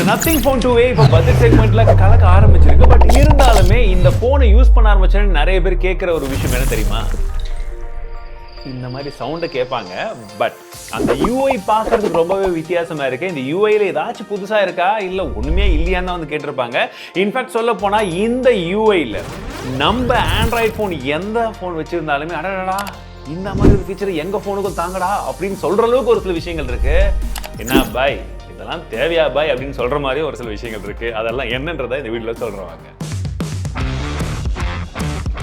Nothing phone 2A இப்போ budget செக்மெண்ட்ல கலக்க ஆரம்பிச்சிருக்கு. பட் இருந்தாலுமே இந்த ஃபோனை யூஸ் பண்ண ஆரம்பிச்சோன்னு நிறைய பேர் கேட்குற ஒரு விஷயம் என்ன தெரியுமா? இந்த மாதிரி சவுண்டை கேட்பாங்க. பட் அந்த யூஐ பார்க்கறதுக்கு ரொம்பவே வித்தியாசமா இருக்கு. இந்த யூஐல ஏதாச்சும் புதுசா இருக்கா இல்ல ஒண்ணுமே இல்லையான்னு வந்து கேட்டிருப்பாங்க. இன்ஃபேக்ட் சொல்ல போனா இந்த யூஐல நம்ம ஆண்ட்ராய்ட் ஃபோன் எந்த ஃபோன் வச்சிருந்தாலுமே அடடா இந்த மாதிரி ஒரு ஃபீச்சர் எங்க ஃபோனுக்கும் தாங்கடா அப்படின்னு சொல்ற அளவுக்கு ஒரு சில விஷயங்கள் இருக்கு. என்ன பாய் இதெல்லாம் தேவையா பாய் அப்படின்னு சொல்ற மாதிரி ஒரு சில விஷயங்கள் இருக்கு. அதெல்லாம் என்னன்றதை இந்த வீடியோல சொல்றவாங்க.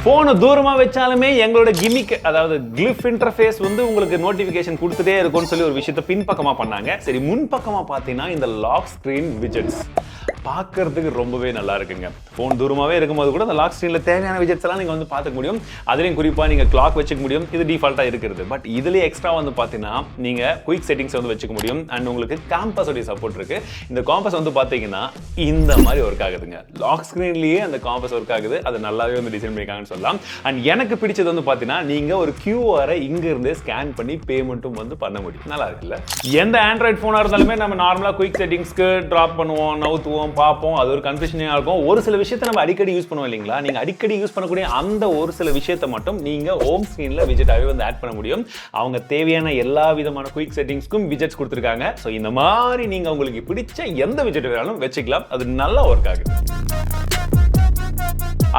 ஃபோனை தூரமாக வச்சாலுமே எங்களோட கிமிக் அதாவது கிளிஃப் இன்டர்ஃபேஸ் வந்து உங்களுக்கு நோட்டிஃபிகேஷன் கொடுத்துட்டே இருக்கும்னு சொல்லி ஒரு விஷயத்தை பின்பக்கமாக பண்ணாங்க. சரி, முன்பக்கமாக பார்த்தீங்கன்னா இந்த லாக் ஸ்க்ரீன் விஜெட்ஸ் பார்க்கறதுக்கு ரொம்பவே நல்லா இருக்குங்க. ஃபோன் தூரமாகவே இருக்கும்போது கூட அந்த லாக் ஸ்க்ரீனில் தேவையான விஜெட்ஸ் எல்லாம் நீங்கள் வந்து பார்த்துக்க முடியும். அதுலேயும் குறிப்பாக நீங்கள் கிளாக் வச்சுக்க முடியும். இது டிஃபால்ட்டாக இருக்கிறது. பட் இதுலேயே எக்ஸ்ட்ரா வந்து பார்த்தீங்கன்னா நீங்கள் குயிக் செட்டிங்ஸ் வந்து வச்சுக்க முடியும். அண்ட் உங்களுக்கு காம்பஸோடைய சப்போர்ட் இருக்கு. இந்த காம்பஸ் வந்து பார்த்தீங்கன்னா இந்த மாதிரி ஒர்க் ஆகுதுங்க. லாக் ஸ்க்ரீன்லேயே அந்த காம்பஸ் ஒர்க் ஆகுது. அது நல்லாவே வந்து டிசைன் பண்ணியிருக்காங்கன்னு சொல்லலாம். அண்ட் எனக்கு பிடிச்சது வந்து பார்த்தீங்கன்னா நீங்கள் ஒரு கியூஆரை இங்கிருந்தே ஸ்கேன் பண்ணி பேமெண்ட்டும் வந்து பண்ண முடியும். நல்லா இருக்குல்ல? எந்த ஆண்ட்ராய்ட் ஃபோனாக இருந்தாலுமே நம்ம நார்மலாக குயிக் செட்டிங்ஸ்க்கு ட்ராப் பண்ணுவோம், நவுத்துவோம், பார்ப்போம். அது ஒரு கன்ஃபியூஷனாக இருக்கும். ஒரு சில விஷயத்தை நம்ம அடிக்கடி யூஸ் பண்ணுவோம் இல்லைங்களா? நீங்கள் அடிக்கடி யூஸ் பண்ணக்கூடிய அந்த ஒரு சில விஷயத்தை மட்டும் நீங்கள் ஹோம் ஸ்க்ரீனில் விஜெட்டாகவே வந்து ஆட் பண்ண முடியும். அவங்க தேவையான எல்லா விதமான குயிக் செட்டிங்ஸ்க்கும் விஜெட்ஸ் கொடுத்துருக்காங்க. ஸோ இந்த மாதிரி நீங்கள் உங்களுக்கு பிடிச்ச எந்த விஜெட் வேணாலும் வச்சுக்கலாம். அது நல்லா ஒர்க் ஆகுது.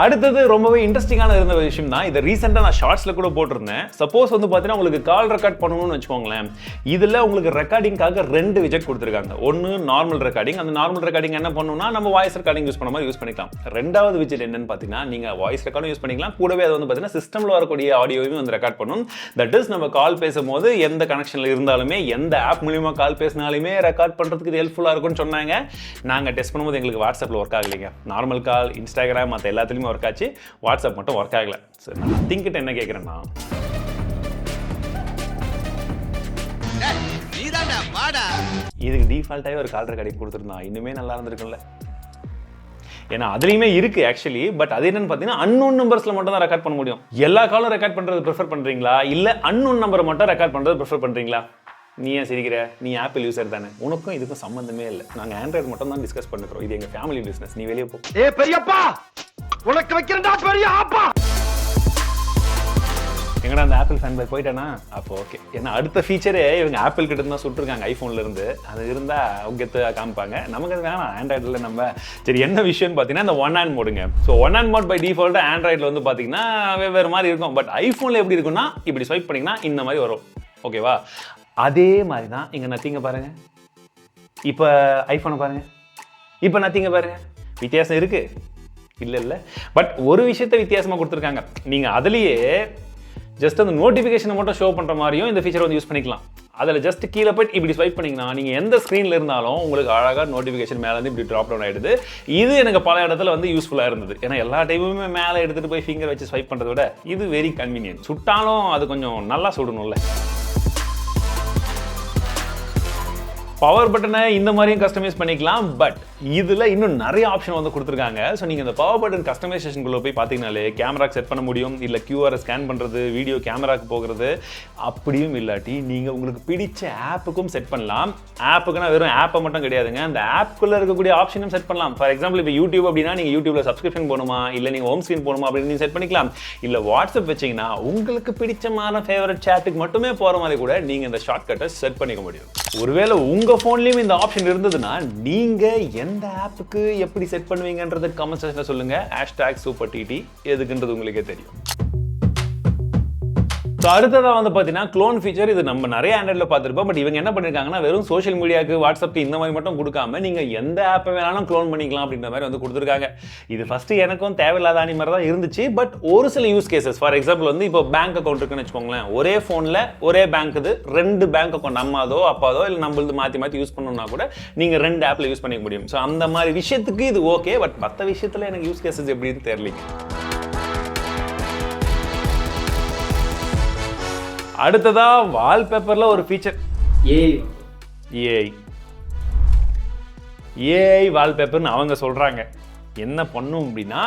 அடுத்தது ரொம்பவே இன்ட்ரெஸ்டிங்கான இருந்த விஷயம் தான். இதை ரீசெண்டாக நான் ஷார்ட்ஸ்ல கூட போட்டிருந்தேன். சப்போஸ் வந்து பார்த்தீங்கன்னா உங்களுக்கு கால் ரெக்கார்ட் பண்ணணும்னு வச்சுக்கோங்களேன். இதில் உங்களுக்கு ரெக்கார்டிங்காக 2 விஜெட் கொடுத்துருக்காங்க. ஒன்று நார்மல் ரெக்கார்டிங். அந்த நார்மல் ரெக்கார்டிங் என்ன பண்ணணும்னா நம்ம வாய்ஸ் ரெக்கார்டிங் யூஸ் பண்ண மாதிரி யூஸ் பண்ணிக்கலாம். ரெண்டாவது விஜெட் என்னன்னு பார்த்தீங்கன்னா நீங்கள் வாய்ஸ் ரெக்கார்டும் யூஸ் பண்ணிக்கலாம். கூடவே அது வந்து பார்த்தீங்கன்னா சிஸ்டமில் வரக்கூடிய ஆடியோவையும் வந்து ரெக்கார்ட் பண்ணணும். தட் இஸ் நம்ம கால் பேசும்போது எந்த கனெக்ஷனில் இருந்தாலுமே எந்த ஆப் மூலியமாக கால் பேசினாலுமே ரெக்கார்ட் பண்ணுறதுக்கு இது ஹெல்ப்ஃபுல்லாக இருக்கும்னு சொன்னாங்க. நாங்கள் டெஸ்ட் பண்ணும்போது எங்களுக்கு வாட்ஸ்அப்பில் ஒர்க் ஆகலைங்க. நார்மல் கால், இன்ஸ்டாகிராம் மற்ற எல்லாத்துலேயுமே ஒர்க் ஆச்சு. வாட்ஸ்அப் மட்டும் ஒர்க் ஆகல. சரி, நான் திங்கிட்ட என்ன கேட்குறேன்னா இதுக்கு டிஃபால்ட்டாகவே ஒரு கால் ரெக்கார்டிங் கொடுத்துருந்தா இன்னுமே நல்லா இருந்திருக்கும்ல. ஏன்னா அதுலேயுமே இருக்கு ஆக்சுவலி. பட் அது என்னன்னு பார்த்தீங்கன்னா அன்னோன் நம்பர்ஸில் மட்டும் தான் ரெக்கார்ட் பண்ண முடியும். எல்லா காலும் ரெக்கார்ட் பண்ணுறது ப்ரிஃபர் பண்ணுறீங்களா இல்லை அன்னோன் நம்பரை மட்டும் ரெக்கார்ட் பண்ணுறது ப்ரிஃபர் பண்ணுறீங்களா? நீ ஏன் சிரிக்கிற? நீ ஆப்பிள் யூசர் தானே. உனக்கும் இதுக்கும் சம்மந்தமே இல்லை. நாங்கள் ஆண்ட்ராய்டு மட்டும் தான் டிஸ்கஸ் பண்ணுறோம். இது எங்கள் ஃபேமிலி பிஸ்னஸ். நீ வெளியே போ. ஏ பெரியப்பா, உனக்கு வைக்கிறதா பெரிய ஆப்பா. எங்கடா அந்த ஆப்பிள் ஃபேன் பாய் போயிட்டானா? அப்போ ஓகே. ஏன்னா அடுத்த ஃபீச்சரே இவங்க ஆப்பிள் கிட்ட தான் சுட்டுருக்காங்க ஐஃபோன்ல இருந்து. அது இருந்தால் அவங்க காமிப்பாங்க. நமக்கு அது வேணாம். ஆண்ட்ராய்டில் நம்ம சரி என்ன விஷயம்னு பார்த்தீங்கன்னா இந்த ஒன் ஹேண்ட் மோடுங்க. So one hand mode by default ஆண்ட்ராய்டில் வந்து பார்த்தீங்கன்னா வெவ்வேறு மாதிரி இருக்கும். பட் ஐஃபோனில் எப்படி இருக்குன்னா இப்படி ஸ்வைப் பண்ணிங்கன்னா இந்த மாதிரி வரும். ஓகேவா? அதே மாதிரி தான் இங்கே நத்திங்க பாருங்க. இப்போ ஐஃபோனை பாருங்க. இப்போ நத்திங்க பாருங்க. வித்தியாசம் இருக்கு இல்லை. பட் ஒரு விஷயத்தை வித்தியாசமாக கொடுத்துருக்காங்க. நீங்கள் அதுலேயே ஜஸ்ட் அந்த நோட்டிஃபிகேஷனை மட்டும் ஷோ பண்ணுற மாதிரியும் இந்த ஃபீச்சர் வந்து யூஸ் பண்ணிக்கலாம். அதில் ஜஸ்ட் கீழே போய்ட்டு இப்படி ஸ்வைப் பண்ணிங்கன்னா நீங்கள் எந்த ஸ்க்ரீனில் இருந்தாலும் உங்களுக்கு அழகாக நோட்டிஃபிகேஷன் மேலேருந்து இப்படி ட்ராப் டவுன் ஆகிடுது. இது எனக்கு பல இடத்துல வந்து யூஸ்ஃபுல்லாக இருந்தது. ஏன்னா எல்லா டைமுமே மேலே எடுத்துகிட்டு போய் ஃபிங்கர் வச்சு ஸ்வைப் பண்ணுறத விட இது வெரி கன்வீனியன்ட். சுட்டாலும் அது கொஞ்சம் நல்லா சுடணும்ல. பவர் பட்டனை இந்த மாதிரியும் கஸ்டமைஸ் பண்ணிக்கலாம். பட் இதில் இன்னும் நிறைய ஆப்ஷன் வந்து கொடுத்துருக்காங்க. ஸோ நீங்கள் இந்த பவர் பட்டன் கஸ்டமைசேஷனுக்குள்ளே போய் பார்த்தீங்கனாலே கேமராக்கு செட் பண்ண முடியும். இல்லை கியூஆரை ஸ்கேன் பண்ணுறது, வீடியோ கேமராக்கு போகிறது, அப்படியும் இல்லாட்டி நீங்கள் உங்களுக்கு பிடிச்ச ஆப்புக்கும் செட் பண்ணலாம். ஆப்புக்குன்னா வெறும் ஆப்பை மட்டும் கிடையாதுங்க. அந்த ஆப்புக்குள்ளே இருக்கக்கூடிய ஆப்ஷனும் செட் பண்ணலாம். ஃபார் எக்ஸாம்பிள் இப்போ யூடியூப் அப்படின்னா நீங்கள் யூடியூப்ல சப்ஸ்கிரிப்ஷன் போகணுமா, இல்லை நீங்கள் ஹோம் ஸ்க்ரீன் போகணுமா அப்படின்னு நீங்கள் செட் பண்ணிக்கலாம். இல்லை வாட்ஸ்அப் வச்சிங்கன்னா உங்களுக்கு பிடிச்சமான ஃபேவரட் சேட்டுக்கு மட்டுமே போகிற மாதிரி கூட நீங்கள் இந்த ஷார்ட்கட்டை செட் பண்ணிக்க முடியும். ஒருவேளை உங்கள் ஃபோன்லேயும் இந்த ஆப்ஷன் இருந்ததுன்னா நீங்கள் எந்த ஆப்புக்கு எப்படி செட் பண்ணுவீங்கன்றது கமெண்ட் செக்ஷனில் சொல்லுங்கள். #SuperTT எதுக்குன்றது உங்களுக்கே தெரியும். ஸோ அடுத்ததாக வந்து பார்த்தீங்கன்னா க்ளோன் ஃபீச்சர். இது நம்ம நிறைய ஆண்ட்ராய்டில் பார்த்துருப்போம். பட் இவங்க என்ன பண்ணியிருக்காங்கன்னா வெறும் சோஷியல் மீடியாவுக்கு, வாட்ஸ்அப்புக்கு இந்த மாதிரி மட்டும் கொடுக்காம நீங்கள் எந்த ஆப்பை வேணாலும் க்ளோன் பண்ணிக்கலாம் அப்படின்ற மாதிரி வந்து கொடுத்துருக்காங்க. இது ஃபஸ்ட்டு எனக்கும் தேவையில்லாத அணி மாதிரி தான் இருந்துச்சு. பட் ஒரு சில யூஸ் கேசஸ், ஃபார் எக்ஸாம்பிள் வந்து இப்போ பேங்க் அக்கௌண்ட் இருக்குன்னு வச்சுக்கோங்களேன். ஒரே ஃபோனில் ஒரே பேங்க் இது 2 பேங்க் அக்கௌண்ட் அம்மாதோ அப்பாதோ இல்லை நம்மளது மாற்றி யூஸ் பண்ணணும்னா கூட நீங்கள் 2 ஆப்பில் யூஸ் பண்ணிக்க முடியும். ஸோ அந்த மாதிரி விஷயத்துக்கு இது ஓகே. பட் மற்ற விஷயத்தில் எனக்கு யூஸ் கேசஸ் எப்படின்னு தெரியலிங்க. அடுத்ததா வால்பேப்பர்ல ஒரு ஃபீச்சர் ஏஐ வால்பேப்பர்னு அவங்க சொல்றாங்க. என்ன பண்ணும் அப்படின்னா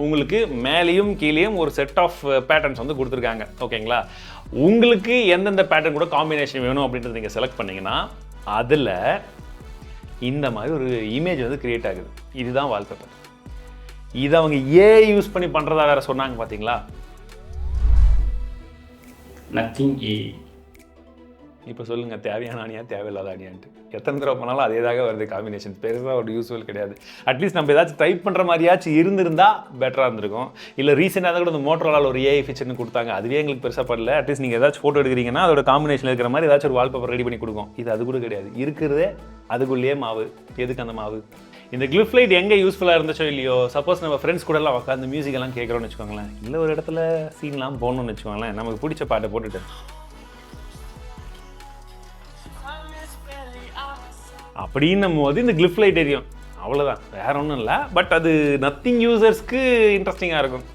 உங்களுக்கு மேலேயும் கீழேயும் ஒரு செட் ஆஃப் பேட்டர்ன்ஸ் வந்து கொடுத்துருக்காங்க. ஓகேங்களா? உங்களுக்கு எந்தெந்த பேட்டர்ன் கூட காம்பினேஷன் வேணும் அப்படின்றத நீங்கள் செலக்ட் பண்ணீங்கன்னா அதில் இந்த மாதிரி ஒரு இமேஜ் வந்து கிரியேட் ஆகுது. இதுதான் வால்பேப்பர். இதை அவங்க யூஸ் பண்ணி பண்ணுறதா வேற சொன்னாங்க பார்த்தீங்களா? நத்திங் ஏ. இப்போ சொல்லுங்கள், தேவையான அணியா தேவையில்லாத அணியான்ட்டு. எத்தனை தடவை பண்ணாலும் அதே தாங்க வருது காம்பினேஷன். பெருசாக ஒரு யூஸ்ஃபுல் கிடையாது. அட்லீஸ்ட் நம்ம ஏதாச்சும் டைப் பண்ணுற மாதிரியாச்சும் இருந்திருந்தா பெட்டராக இருந்திருக்கும். இல்லை ரீசெண்டாக கூட இந்த மோட்டரோலாவில் ஒரு ஏஐ ஃபீச்சர்னு கொடுத்தாங்க, அதுவே எங்களுக்கு பெருசாக படல. அட்லீஸ்ட் நீங்கள் ஏதாச்சும் ஃபோட்டோ எடுக்கிறீங்கன்னா அதோட காம்பினேஷன் இருக்கிற மாதிரி ஏதாச்சும் ஒரு வால்பேப்பர் ரெடி பண்ணி கொடுக்கும். இது அது கூட கிடையாது. இருக்கிறதே அதுக்குள்ளேயே மாவு. எதுக்கு அந்த மாவு? இந்த கிளிஃப் லைட் எங்கே யூஸ்ஃபுல்லாக இருந்துச்சோ இல்லையோ, சப்போஸ் நம்ம ஃப்ரெண்ட்ஸ் கூடலாம் உட்காந்து மியூசிக் எல்லாம் கேட்குறோன்னு வச்சுக்கோங்களேன், இல்லை ஒரு இடத்துல சீன்லாம் போகணும்னு வச்சுக்கோங்களேன், நமக்கு பிடிச்ச பாட்டை போட்டுட்டு அப்படின்னும் போது இந்த கிளிஃப் லைட் எரியும். அவ்வளோதான், வேற ஒன்றும் இல்லை. பட் அது நத்திங் யூசர்ஸ்க்கு இன்ட்ரெஸ்டிங்காக இருக்கும்.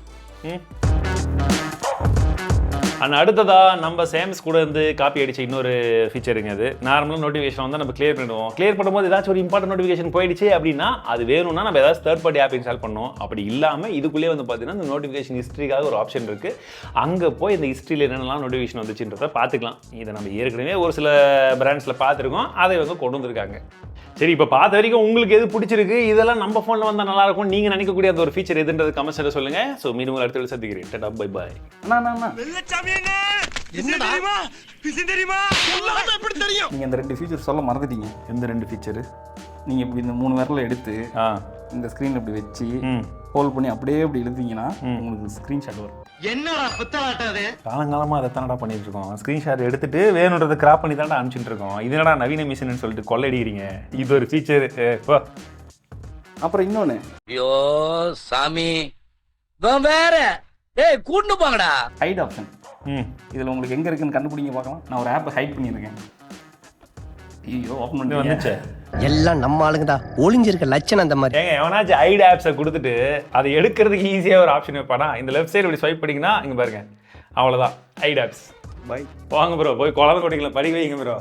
அண்ட் அடுத்ததாக நம்ம சேம்ஸ் கூட இருந்து காப்பி அடிச்ச இன்னொரு ஃபீச்சருங்க. அது நார்மலாக நோட்டிஃபிகேஷன் வந்து நம்ம கிளியர் பண்ணிடுவோம். கிளியர் பண்ணும்போது ஏதாச்சும் ஒரு இம்பார்ட்டன்ட் நோட்டிஃபிகேஷன் போயிடுச்சு அப்படின்னா அது வேணும்னா நம்ம ஏதாச்சும் தேர்ட் பார்ட்டி ஆப் இன்ஸ்டால் பண்ணோம். அப்படி இல்லாமல் இதுக்குள்ளேயே வந்து பார்த்தீங்கன்னா இந்த நோட்டிஃபிகேஷன் ஹிஸ்ட்ரிக்காக ஒரு ஆப்ஷன் இருக்குது. அங்கே போய் இந்த ஹிஸ்ட்ரியில் என்னென்னலாம் நோட்டிஃபிகேஷன் வந்துச்சுன்றதை பார்த்துக்கலாம். இதை நம்ம ஏற்கனவே ஒரு சில பிராண்ட்ஸில் பார்த்துருக்கோம், அதை வந்து கொண்டு வந்திருக்காங்க. சரி, இப்போ பார்த்த வரைக்கும் உங்களுக்கு எது பிடிச்சிருக்கு, இதெல்லாம் நம்ம ஃபோனில் வந்தால் நல்லா இருக்கும் நீங்கள் நினைக்கக்கூடிய அந்த ஒரு ஃபீச்சர் எதுன்றது கமெண்ட்ஸில் சொல்லுங்கள். ஸோ மீண்டும் அடுத்த வீடியோவில் சந்திக்கிறேன். Tata, bye bye. நீங்க இந்த 2 ஃபீச்சர் சொல்ல மறந்துட்டீங்க. எந்த 2 ஃபீச்சரு? நீங்க இப்படி இந்த 3 விரலை எடுத்து இந்த ஸ்க்ரீன் இப்படி வச்சு ஹோல்ட் பண்ணி அப்படியே இப்படி இழுத்தீங்கன்னா உங்களுக்கு ஸ்க்ரீன்ஷாட் வரும். என்னடா புத்தலாட்டாது? காலங்காலமாக அதை தானடா பண்ணிட்டு இருக்கோம். ஸ்க்ரீன்ஷாட் எடுத்துட்டு வேணுன்றதை கிராப் பண்ணி தானடா அனுப்பிச்சுட்டு இருக்கோம். இதனடா நவீன மிஷின்னு சொல்லிட்டு கொள்ளடிக்கிறீங்க. இது ஒரு ஃபீச்சர். அப்புறம் இன்னொன்று, ஐயோ சாமி வேற கூட்டு போங்கடா. Hide option. இதில் உங்களுக்கு எங்கே இருக்குன்னு கண்டுபிடிங்க பார்க்கலாம். நான் ஒரு ஆப்பை ஹைட் பண்ணியிருக்கேன். ஐயோ, ஓப்பன் பண்ணி வந்துச்சு. எல்லாம் நம்ம ஆளுங்க தான் ஒளிஞ்சிருக்க லட்சணம் அந்த மாதிரி. ஏங்க எவனாச்சும் ஐடி ஆப்ஸை கொடுத்துட்டு அதை எடுக்கிறதுக்கு ஈஸியாக ஒரு ஆப்ஷன் வைப்பானா? இந்த லெஃப்ட் சைடு இப்படி ஸ்வைப் பண்ணிங்கன்னா இங்கே பாருங்க, அவ்வளோதான் ஐடி ஆப்ஸ். பை. வாங்க ப்ரோ, போய் குழந்தை குட்டிங்களை படிக்க வைங்க ப்ரோ.